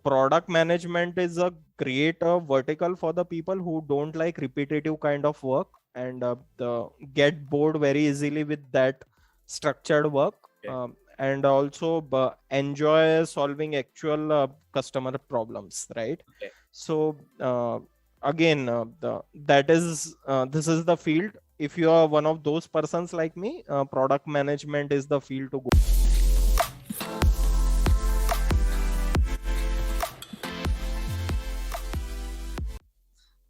product management is a great vertical for the people who don't like repetitive kind of work and get bored very easily with that structured work. And also enjoy solving actual customer problems, right? So again, this is the field. If you are one of those persons like me, product management is the field to go.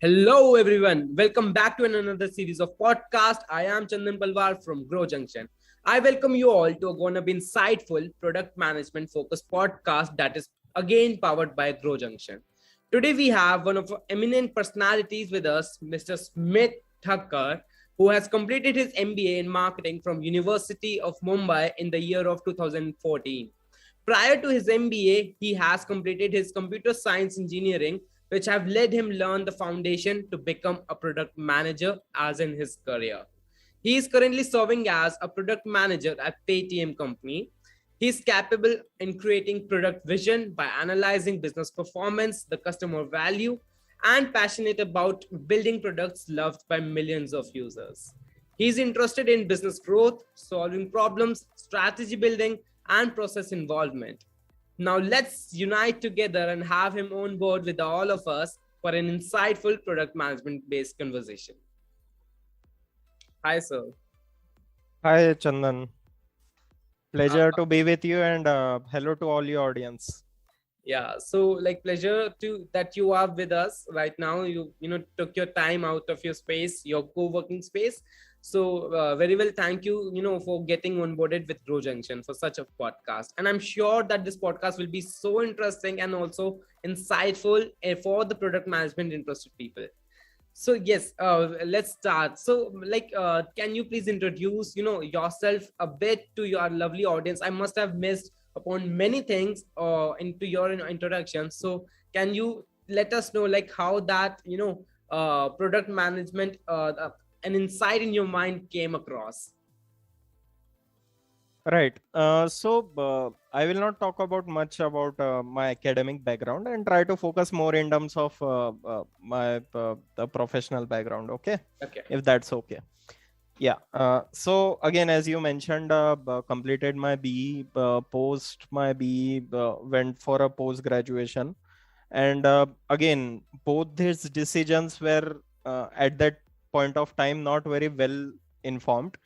Hello everyone, welcome back to another series of podcast. I am Chandan Palwar from Growjunction. I welcome you all to a gonna be insightful product management focused podcast that is again powered by Growjunction. Today we have one of our eminent personalities with us, Mr. Smit Thakkar, who has completed his MBA in marketing from University of Mumbai in the year of 2014. Prior to his MBA, he has completed his computer science engineering, which have led him learn the foundation to become a product manager as in his career. He is currently serving as a product manager at Paytm company. He is capable in creating product vision by analyzing business performance, the customer value, and passionate about building products loved by millions of users. He is interested in business growth, solving problems, strategy building, and process involvement. Now let's unite together and have him on board with all of us for an insightful product management based conversation. Hi, sir. Hi, Chandan. Pleasure to be with you, and hello to all your audience. Yeah, so like pleasure to that you are with us right now. You took your time out of your space, your co-working space. So very well, thank you, for getting onboarded with Growjunction for such a podcast. And I'm sure that this podcast will be so interesting and also insightful for the product management interested people. So yes, let's start. So can you please introduce, yourself a bit to your lovely audience? I must have missed upon many things into your introduction. So can you let us know like how that, product management, an insight in your mind came across? Right. So I will not talk about much about my academic background and try to focus more in terms of my the professional background. Okay. Okay. If that's okay. Yeah. So again, as you mentioned, completed my BE, post my BE, went for a post graduation, and again, both these decisions were at that point of time not very well informed.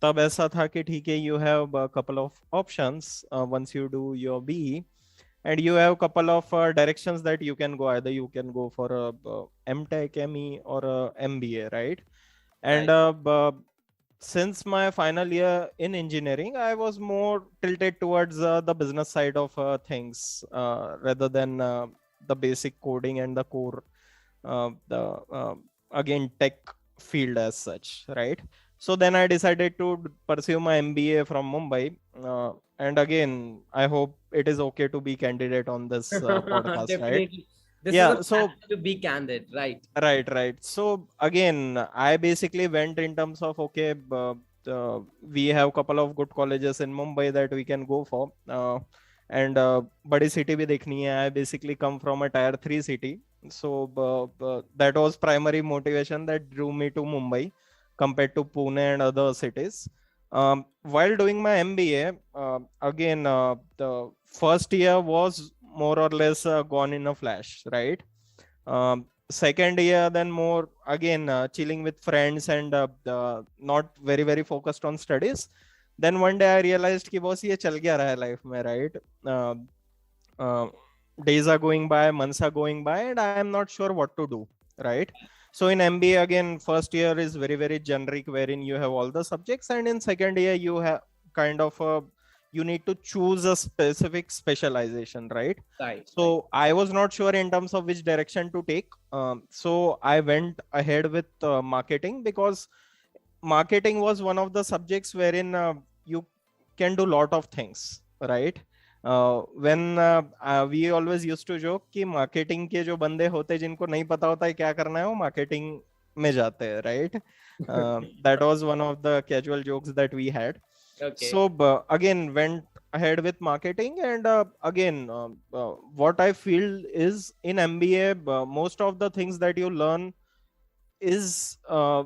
तब ऐसा था कि ठीक है, you have a couple of options once you do your BE, and you have a couple of directions that you can go. Either you can go for a MTech, ME, or a MBA, right? And since my final year in engineering, I was more tilted towards the business side of things rather than the basic coding and the core, again, tech field as such, right? So then I decided to pursue my MBA from Mumbai. And again, I hope it is okay to be candidate on this podcast, Definitely. right? This Yeah, is a so to be candid, right? Right. So again, I basically went in terms of, okay, we have a couple of good colleges in Mumbai that we can go for. And badi city bhi dekhni hai. I basically come from a tier 3 city. So that was primary motivation that drew me to Mumbai compared to Pune and other cities. While doing my MBA, again, the first year was more or less gone in a flash, right? Second year, then more again chilling with friends and not very focused on studies. Then one day I realized कि boss ये चल क्या रहा है life में, right? Days are going by, months are going by, and I am not sure what to do, right? So in MBA, again, first year is very generic, wherein you have all the subjects, and in second year you have kind of you need to choose a specific specialization, right? Right. So I was not sure in terms of which direction to take. So I went ahead with marketing, because marketing was one of the subjects wherein you can do lot of things, right? When we always used to joke कि marketing के जो बंदे होते जिनको नहीं पता होता है क्या करना है, वो marketing में जाते हैं, right? That was one of the casual jokes that we had. Okay. So again, went ahead with marketing, and again, what I feel is in MBA, most of the things that you learn is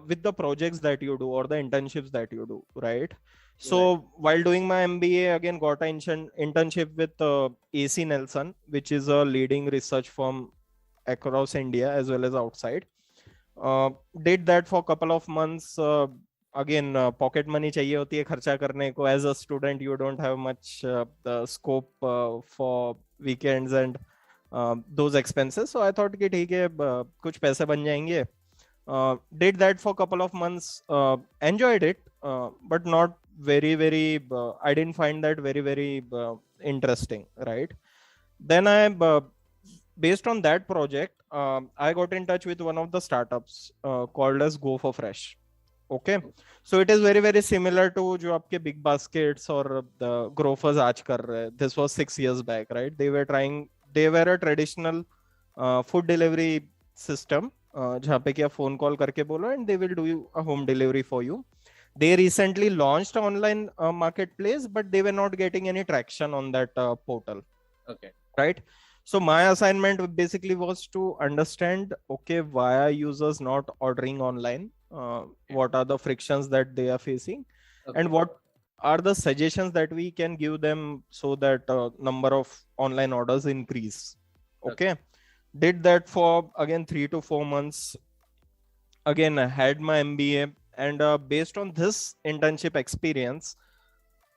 with the projects that you do or the internships that you do, right? Right. So while doing my MBA, again got an internship with AC Nelson, which is a leading research firm across India as well as outside. uh, did that for a couple of months. Again, pocket money चाहिए होती है खर्चा करने को. As a student, you don't have much the scope for weekends and those expenses. So I thought कि ठीक है, कुछ पैसे बन जाएंगे. Did that for a couple of months. Enjoyed it, but not very. I didn't find that very interesting, right? Then based on that project, I got in touch with one of the startups called as Go for Fresh. Okay, so it is very similar to जो आपके big baskets और the grofers आज कर रहे हैं. This was 6 years back, right? They were a traditional food delivery system, जहाँ पे कि आप phone call करके बोलो and they will do a home delivery for you. They recently launched online marketplace, but they were not getting any traction on that portal. Okay. Right. So my assignment basically was to understand, okay, why are users not ordering online? What are the frictions that they are facing? Okay. And what are the suggestions that we can give them so that number of online orders increase? Okay. Did that for again 3 to 4 months. Again, I had my MBA, and based on this internship experience,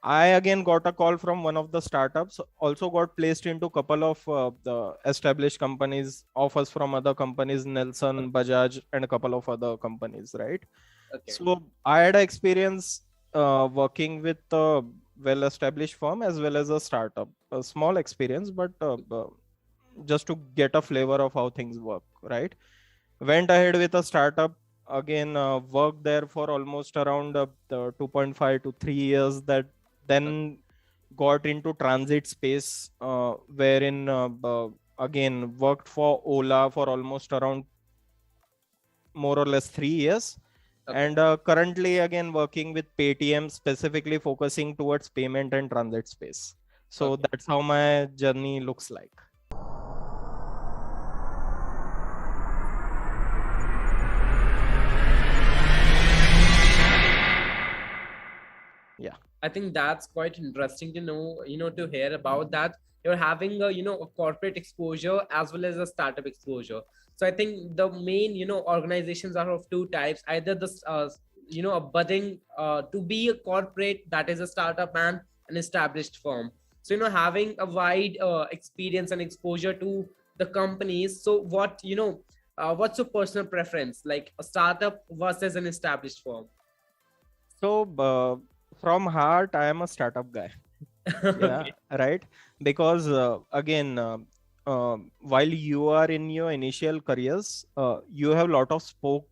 I again got a call from one of the startups, also got placed into a couple of the established companies, offers from other companies, Nelson, Bajaj, and a couple of other companies, right? Okay. So I had an experience working with a well-established firm as well as a startup. A small experience, but just to get a flavor of how things work, right? Went ahead with a startup. Again, worked there for almost around the 2.5 to 3 years. That then got into transit space, wherein again worked for Ola for almost around more or less 3 years. Okay. And currently again working with Paytm, specifically focusing towards payment and transit space. So Okay. that's how my journey looks like. Yeah. I think that's quite interesting to know, to hear about that. You're having a corporate exposure as well as a startup exposure. So I think the main, organizations are of two types, either a budding, to be a corporate, that is a startup, and an established firm. So, having a wide experience and exposure to the companies. So what's your personal preference, like a startup versus an established firm? So from heart, I am a startup guy. Yeah, Okay. right. Because again, while you are in your initial careers, you have a lot of scope,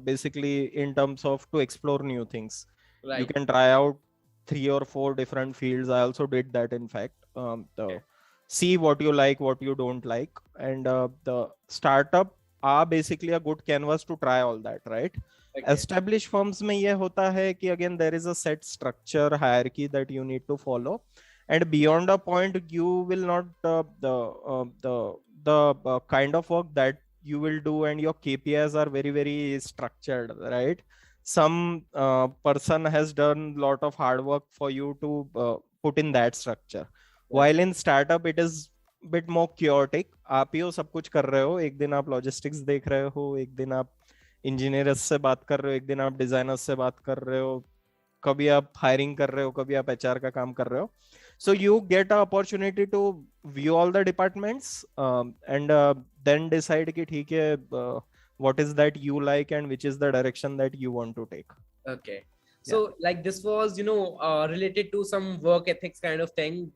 basically in terms of to explore new things. You Right. can try out 3 or 4 different fields. I also did that, in fact. Okay. See what you like, what you don't like, and the startup are basically a good canvas to try all that, right? Okay. Established firms में ये होता है कि again there is a set structure hierarchy that you need to follow, and beyond a point you will not the kind of work that you will do and your KPIs are very structured, right? Some person has done a lot of hard work for you to put in that structure, while in startup it is bit more chaotic. आप ही हो सब कुछ कर रहे हो, एक दिन आप लॉजिस्टिक्स देख रहे हो, एक दिन आप इंजीनियर्स से बात कर रहे हो, एक दिन आप डिजाइनर्स से बात कर रहे हो, कभी आप हायरिंग कर रहे हो, कभी आप एचआर का काम कर रहे हो. So you get a opportunity to view all the departments, and then decide कि ठीक है, what is that you like and which is the direction that you want to take. Okay. So like this was, related to some work ethics kind of thing,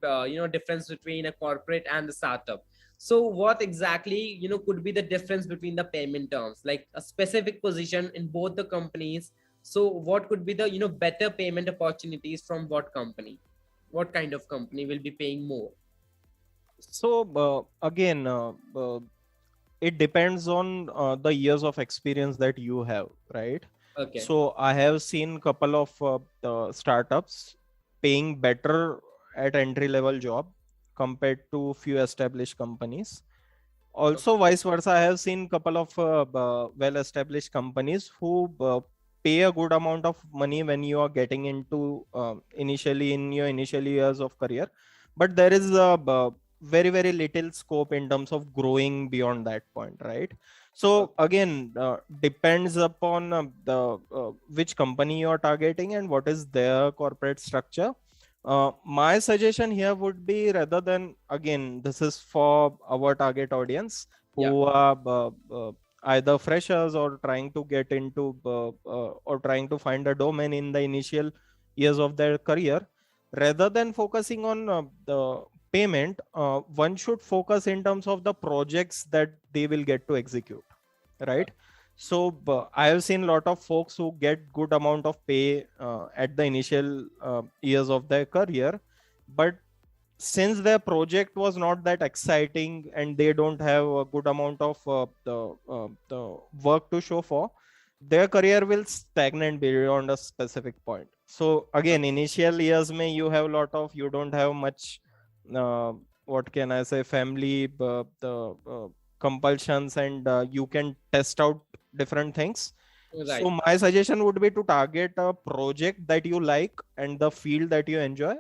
difference between a corporate and the startup. So what exactly, could be the difference between the payment terms, like a specific position in both the companies? So what could be the, better payment opportunities from what company? What kind of company will be paying more? So again, it depends on the years of experience that you have, right? Okay. So I have seen couple of startups paying better at entry level job compared to few established companies. Also, vice versa, I have seen couple of well established companies who pay a good amount of money when you are getting into initially in your initial years of career, but there is a very little scope in terms of growing beyond that point, right? So again, depends upon the which company you are targeting and what is their corporate structure. My suggestion here would be, rather than, again, this is for our target audience Yeah. who are either freshers or trying to get into or trying to find a domain in the initial years of their career. Rather than focusing on the payment, one should focus in terms of the projects that they will get to execute, right? So I have seen a lot of folks who get good amount of pay at the initial years of their career, but since their project was not that exciting and they don't have a good amount of the work to show for, their career will stagnate beyond a specific point. So again, initial years may you have a lot of, you don't have much uh, what can I say, family the compulsions, and you can test out different things. Right. So my suggestion would be to target a project that you like and the field that you enjoy,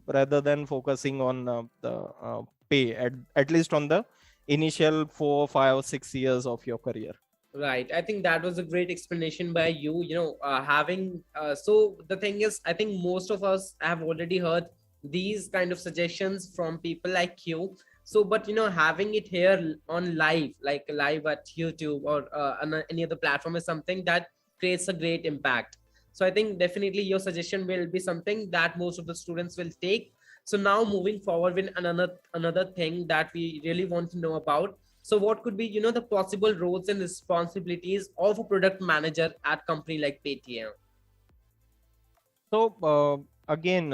rather than focusing on the pay, at least on the initial 4, 5, 6 years of your career. Right. I think that was a great explanation by you. Having so the thing is, I think most of us have already heard these kind of suggestions from people like you. So, but having it here on live, like live at YouTube or on any other platform, is something that creates a great impact. So, I think definitely your suggestion will be something that most of the students will take. So now moving forward with another thing that we really want to know about. So what could be, the possible roles and responsibilities of a product manager at company like Paytm? So again,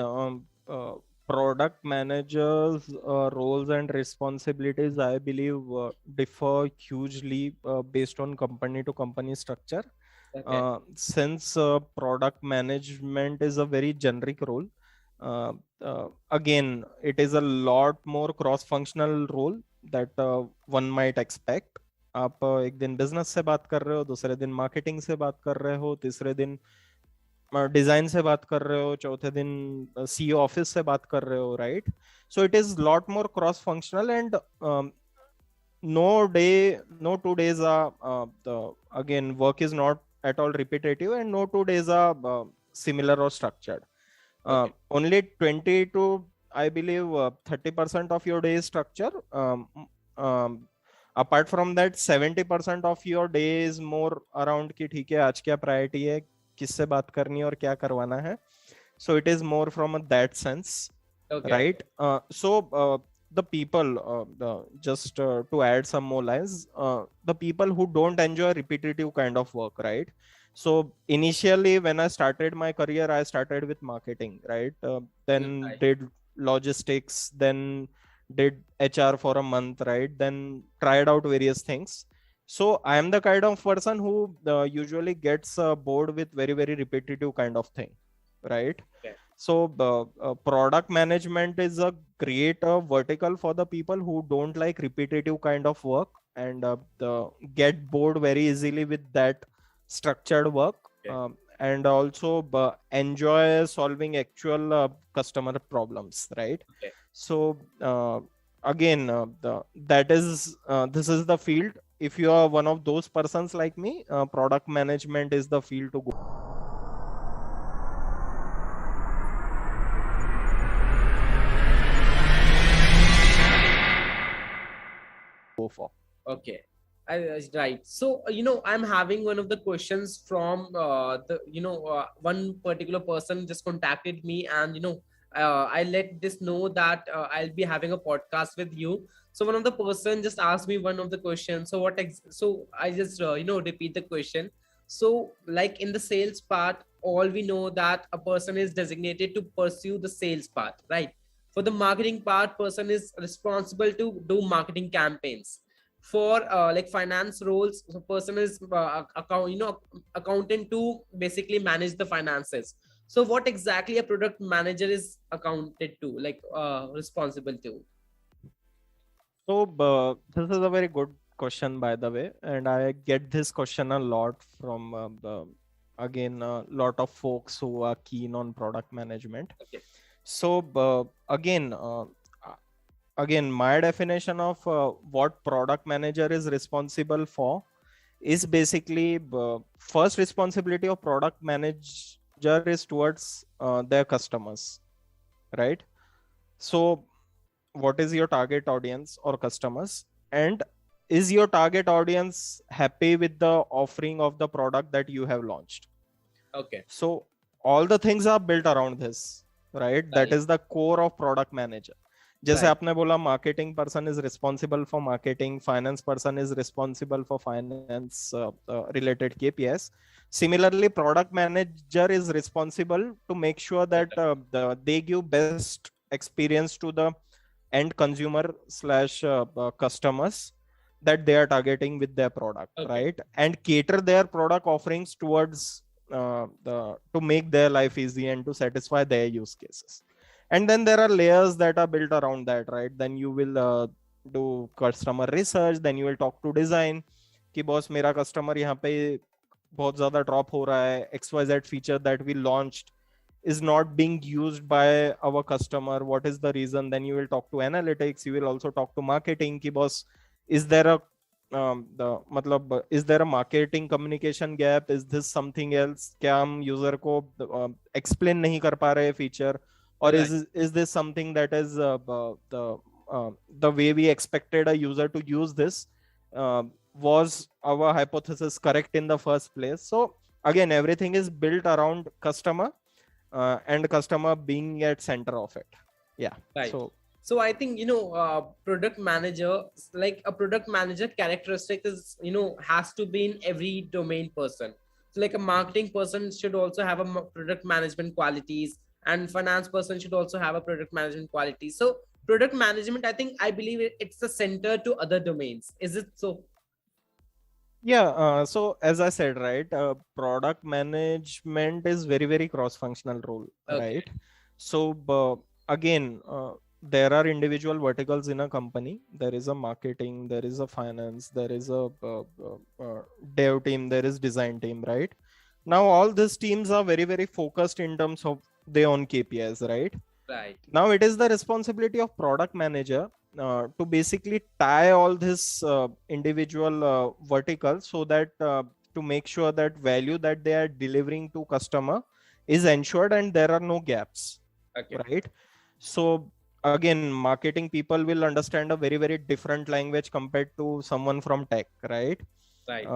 product managers' roles and responsibilities, I believe, differ hugely based on company to company structure. Okay. Since product management is a very generic role, again, it is a lot more cross-functional role that one might expect. आप एक दिन business से बात कर रहे हो, दूसरे दिन मार्केटिंग से बात कर रहे हो, तीसरे दिन डिजाइन से बात कर रहे हो, चौथे दिन सीईओ ऑफिस से बात कर रहे हो, right? So it is lot more cross functional, and no 2 days are again, work is not at all repetitive, and no 2 days are similar or structured. Only 20 to, I believe, 30% of your day is structure. Apart from that, 70% of your day is more around कि ठीक है आज क्या priority है, किससे बात करनी है और क्या करवाना है. So it is more from that sense, right? So the people, just to add some more lines, the people who don't enjoy repetitive kind of work, right? So initially when I started my career, I started with marketing, right? Then did logistics, then did HR for a month, right? Then tried out various things. So I am the kind of person who usually gets bored with very repetitive kind of thing, right? So product management is a great vertical for the people who don't like repetitive kind of work and get bored very easily with that structured work, and also enjoy solving actual customer problems, right? So again, this is the field. If you are one of those persons like me, product management is the field to go for. Okay. Right. So, I'm having one of the questions from one particular person just contacted me, and, I let this know that I'll be having a podcast with you. So one of the person just asked me one of the questions. So so I just, repeat the question. So like in the sales part, all we know that a person is designated to pursue the sales part, right? For the marketing part, person is responsible to do marketing campaigns. For like finance roles, the person is accountant to basically manage the finances. So what exactly a product manager is accounted to, like responsible to? So this is a very good question, by the way, and I get this question a lot from again a lot of folks who are keen on product management. Okay. So again, my definition of what product manager is responsible for is basically first responsibility of product manager is towards their customers, right? So what is your target audience or customers, and is your target audience happy with the offering of the product that you have launched? Okay. So all the things are built around this, right? That Right. is the core of product manager. जैसे Right. आपने बोला marketing person is responsible for marketing, finance person is responsible for finance related KPIs. Similarly, product manager is responsible to make sure that they give best experience to the end consumer slash customers that they are targeting with their product, Okay. right? And cater their product offerings towards to make their life easy and to satisfy their use cases. And then there are layers that are built around that, right? Then you will do customer research, then you will talk to design कि boss मेरा customer यहाँ पे बहुत ज्यादा drop हो रहा है, XYZ feature that we launched is not being used by our customer, what is the reason? Then you will talk to analytics, you will also talk to marketing ki boss, is there a the मतलब is there a marketing communication gap, is this something else, क्या हम user को explain नहीं कर पा रहे feature, or Right. is this something that is the way we expected a user to use this, was our hypothesis correct in the first place? So again, everything is built around customer and customer being at center of it. Yeah. Right. So I think, product manager, like a product manager characteristic is, has to be in every domain person. So like a marketing person should also have a product management qualities, and finance person should also have a product management quality. So product management, I believe it's the center to other domains. Is it so? yeah, so as I said, right, product management is very cross-functional role, Okay. right? So again, there are individual verticals in a company. There is a marketing, there is a finance, there is a dev team, there is design team, right? Now all these teams are very focused in terms of their own KPIs, right? Right. Now it is the responsibility of product manager to basically tie all this individual verticals so that to make sure that value that they are delivering to customer is ensured and there are no gaps, Okay. right? So again, marketing people will understand a very different language compared to someone from tech, right? Right.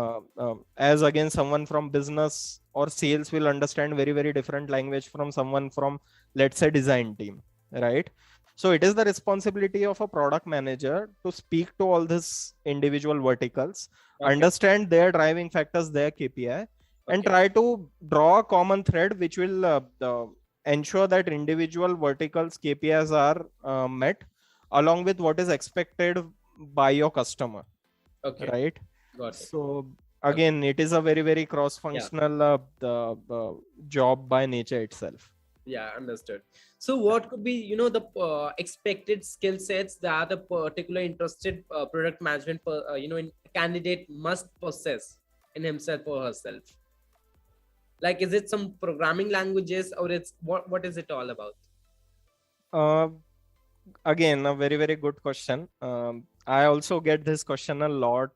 As again, someone from business or sales will understand very different language from someone from, let's say, design team, right? So it is the responsibility of a product manager to speak to all these individual verticals, Okay. understand their driving factors, their KPI, and Okay. try to draw a common thread which will ensure that individual verticals KPIs are met along with what is expected by your customer, Okay. right? Got it. So Okay. again, it is a very Yeah. cross-functional job by nature itself. Yeah, understood. So what could be, the expected skill sets that a particular interested product management in candidate must possess in himself or herself? Like, is it some programming languages, or it's what is it all about? Uh, Again, a very good question. I also get this question a lot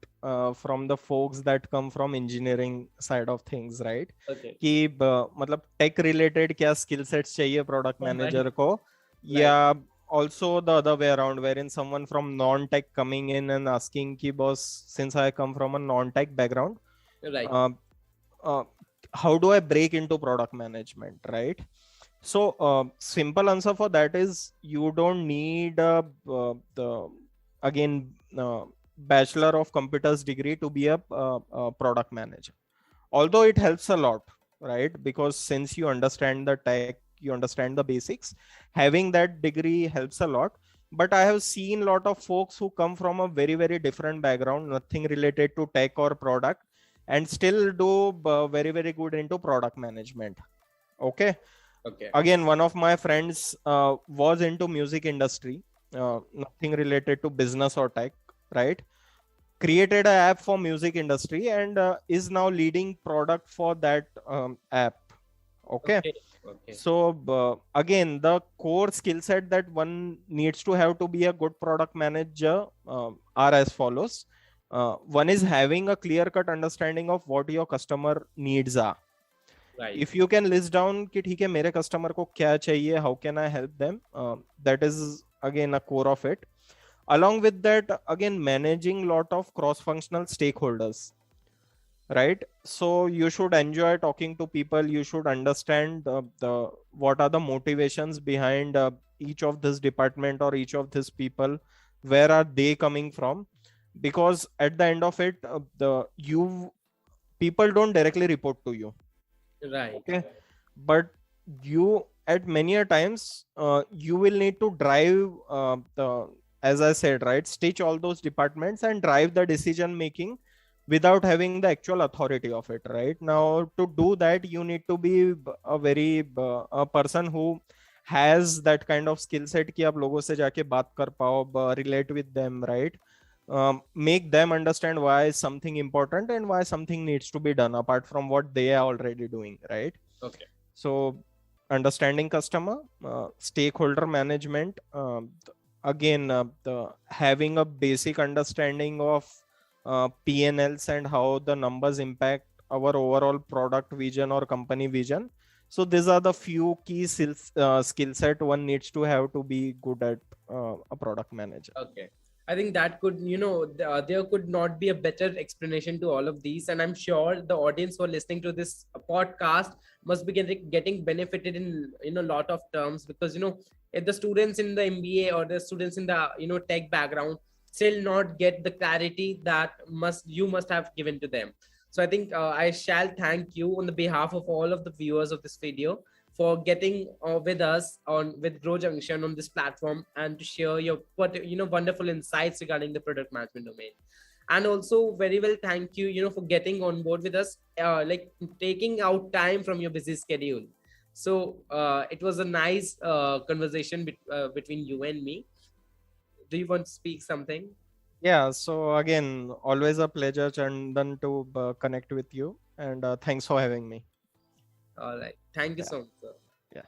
from the folks that come from engineering side of things, right? Okay. कि मतलब tech related क्या skill sets चाहिए product manager Right. को, Right. या also the other way around, wherein someone from non-tech coming in and asking कि boss, since I come from a non-tech background, Right. uh, uh, how do I break into product management, right? So simple answer for that is you don't need the again bachelor of computers degree to be a product manager, although it helps a lot, right? Because since you understand the tech, you understand the basics, having that degree helps a lot. But I have seen a lot of folks who come from a very different background, nothing related to tech or product, and still do very good into product management. Okay. Okay. Again, one of my friends was into music industry, nothing related to business or tech, right? Created an app for music industry and is now leading product for that app. Okay. Okay. Okay. So again, the core skill set that one needs to have to be a good product manager are as follows. One is having a clear cut understanding of what your customer needs are. Right. If you can list down कि ठीक है मेरे customer को क्या चाहिए, how can I help them, that is again a core of it. Along with that, again, managing lot of cross functional stakeholders, right? So you should enjoy talking to people. You should understand the what are the motivations behind each of this department or each of these people, where are they coming from, because at the end of it, the you people don't directly report to you. Right. Okay. But you at many a times you will need to drive the, as I said, right, stitch all those departments and drive the decision making without having the actual authority of it. Right now, to do that, you need to be a very a person who has that kind of skill set कि आप लोगों से जाके बात कर पाओ, relate with them, right? Make them understand why something important and why something needs to be done apart from what they are already doing, right? Okay. So understanding customer, stakeholder management, again, the having a basic understanding of P&Ls and how the numbers impact our overall product vision or company vision. So these are the few key skill set one needs to have to be good at a product manager. Okay. I think that could, there could not be a better explanation to all of these. And I'm sure the audience who are listening to this podcast must be getting benefited in, a lot of terms, because, if the students in the MBA or the students in the, tech background still not get the clarity that you must have given to them. So I think I shall thank you on the behalf of all of the viewers of this video for getting with us on with Growjunction on this platform and to share your wonderful insights regarding the product management domain. And also very well thank you for getting on board with us, like taking out time from your busy schedule. So it was a nice conversation between you and me. Do you want to speak something? Yeah, so again, always a pleasure, Chandan, to connect with you, and thanks for having me. All right, thank you Yeah. so much, sir. Yeah.